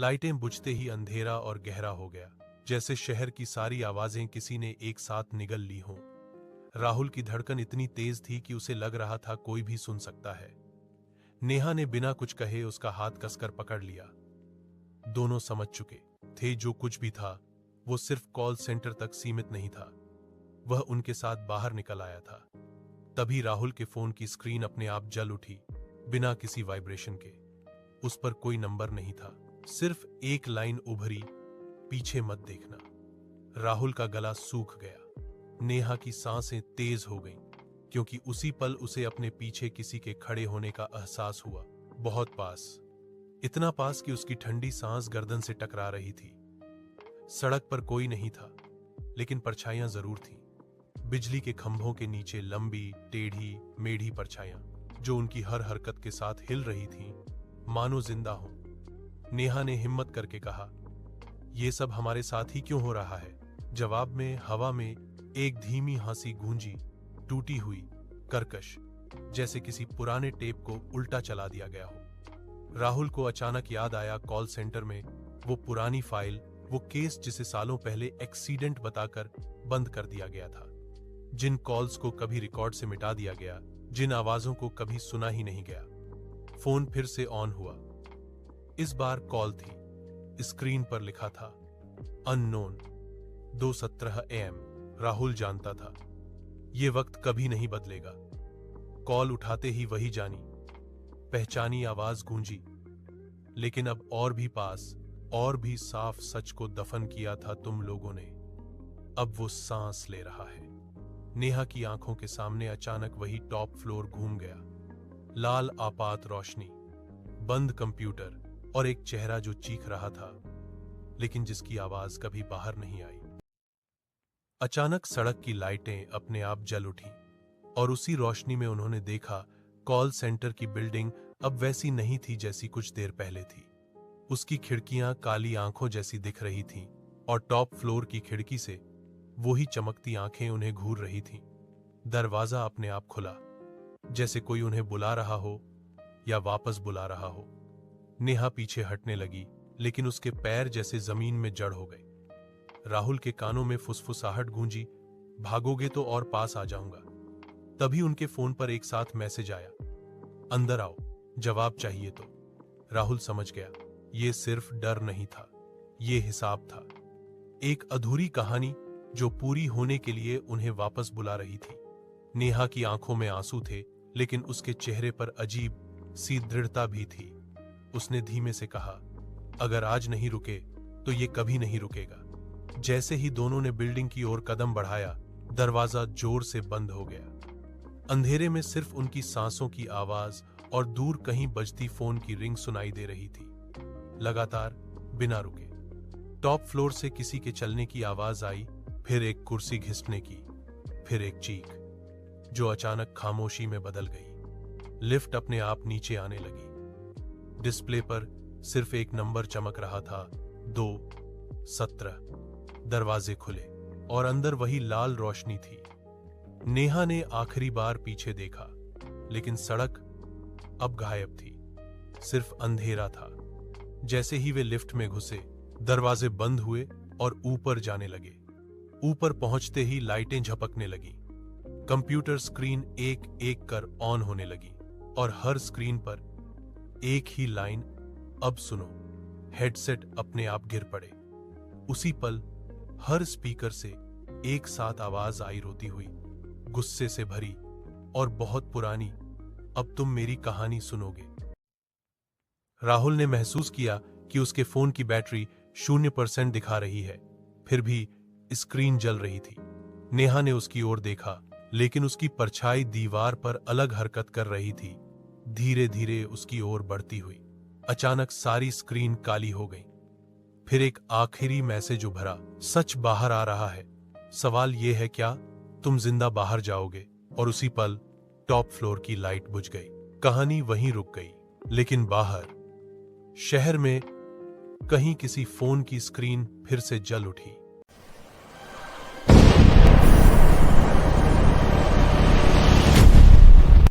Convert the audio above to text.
लाइटें बुझते ही अंधेरा और गहरा हो गया, जैसे शहर की सारी आवाजें किसी ने एक साथ निगल ली हों। राहुल की धड़कन इतनी तेज थी कि उसे लग रहा था कोई भी सुन सकता है। नेहा ने बिना कुछ कहे उसका हाथ कसकर पकड़ लिया। दोनों समझ चुके थे जो कुछ भी था वो सिर्फ कॉल सेंटर तक सीमित नहीं था, वह उनके साथ बाहर निकल आया था। तभी राहुल के फोन की स्क्रीन अपने आप जल उठी, बिना किसी वाइब्रेशन के। उस पर कोई नंबर नहीं था, सिर्फ एक लाइन उभरी, पीछे मत देखना। राहुल का गला सूख गया। नेहा की सांसें तेज हो गईं, क्योंकि उसी पल उसे अपने पीछे किसी के खड़े होने का एहसास हुआ, बहुत पास, इतना पास कि उसकी ठंडी सांस गर्दन से टकरा रही थी। सड़क पर कोई नहीं था, लेकिन परछाइयां जरूर थीं। बिजली के खंभों के नीचे लंबी टेढ़ी मेढ़ी परछाइयां, जो उनकी हर हरकत के साथ हिल रही थीं, मानो जिंदा हों। नेहा ने हिम्मत करके कहा, ये सब हमारे साथ ही क्यों हो रहा है? जवाब में हवा में एक धीमी हंसी गूंजी, टूटी हुई, कर्कश, जैसे किसी पुराने टेप को उल्टा चला दिया गया हो। राहुल को अचानक याद आया कॉल सेंटर में वो पुरानी फाइल, वो केस जिसे सालों पहले एक्सीडेंट बताकर बंद कर दिया गया था, जिन कॉल्स को कभी रिकॉर्ड से मिटा दिया गया, जिन आवाजों को कभी सुना ही नहीं गया। फोन फिर से ऑन हुआ। इस बार कॉल थी। स्क्रीन पर लिखा था अननोन 2:17 AM। राहुल जानता था ये वक्त कभी नहीं बदलेगा। कॉल उठाते ही वही जानी पहचानी आवाज गूंजी, लेकिन अब और भी पास, और भी साफ सच को दफन किया था तुम लोगों ने। अब वो सांस ले रहा है। नेहा की आंखों के सामने अचानक वही टॉप फ्लोर घूम गया। लाल आपात रोशनी, बंद कंप्यूटर और एक चेहरा जो चीख रहा था, लेकिन जिसकी आवाज कभी बाहर नहीं आई। अचानक सड़क की लाइटें अपने आप जल उठीं, और उसी रोशनी में उन्होंने देखा कॉल सेंटर की बिल्डिंग अब वैसी नहीं थी जैसी कुछ देर पहले थी। उसकी खिड़कियां काली आंखों जैसी दिख रही थीं, और टॉप फ्लोर की खिड़की से वही चमकती आंखें उन्हें घूर रही थीं। दरवाजा अपने आप खुला, जैसे कोई उन्हें बुला रहा हो या वापस बुला रहा हो। नेहा पीछे हटने लगी, लेकिन उसके पैर जैसे जमीन में जड़ हो गए। राहुल के कानों में फुसफुसाहट गूंजी, भागोगे तो और पास आ जाऊंगा। तभी उनके फोन पर एक साथ मैसेज आया, अंदर आओ, जवाब चाहिए तो। राहुल समझ गया, ये सिर्फ डर नहीं था, ये हिसाब था। एक अधूरी कहानी जो पूरी होने के लिए उन्हें वापस बुला रही थी। नेहा की आंखों में आंसू थे, लेकिन उसके चेहरे पर अजीब सी दृढ़ता भी थी। उसने धीमे से कहा, अगर आज नहीं रुके तो ये कभी नहीं रुकेगा। जैसे ही दोनों ने बिल्डिंग की ओर कदम बढ़ाया, दरवाजा जोर से बंद हो गया। अंधेरे में सिर्फ उनकी सांसों की आवाज और दूर कहीं बजती फोन की रिंग सुनाई दे रही थी, लगातार, बिना रुके। टॉप फ्लोर से किसी के चलने की आवाज आई, फिर एक कुर्सी घिसने की, फिर एक चीख, जो अचानक खामोशी में बदल गई। लिफ्ट अपने आप नीचे आने लगी। डिस्प्ले पर सिर्फ एक नंबर चमक रहा था, 2:17। दरवाजे खुले और अंदर वही लाल रोशनी थी। नेहा ने आखिरी बार पीछे देखा, लेकिन सड़क अब गायब थी, सिर्फ अंधेरा था। जैसे ही वे लिफ्ट में घुसे, दरवाजे बंद हुए और ऊपर जाने लगे। ऊपर पहुंचते ही लाइटें झपकने लगी। कंप्यूटर स्क्रीन एक एक कर ऑन होने लगी, और हर स्क्रीन पर एक ही लाइन, अब सुनो। हेडसेट अपने आप गिर पड़े। उसी पल हर स्पीकर से एक साथ आवाज आई, रोती हुई, गुस्से से भरी और बहुत पुरानी, अब तुम मेरी कहानी सुनोगे। राहुल ने महसूस किया कि उसके फोन की बैटरी 0% दिखा रही है, फिर भी स्क्रीन जल रही थी। नेहा ने उसकी ओर देखा, लेकिन उसकी परछाई दीवार पर अलग हरकत कर रही थी, धीरे धीरे उसकी ओर बढ़ती हुई। अचानक सारी स्क्रीन काली हो गई। फिर एक आखिरी मैसेज उभरा, सच बाहर आ रहा है। सवाल यह है, क्या तुम जिंदा बाहर जाओगे? और उसी पल टॉप फ्लोर की लाइट बुझ गई। कहानी वहीं रुक गई, लेकिन बाहर शहर में कहीं किसी फोन की स्क्रीन फिर से जल उठी।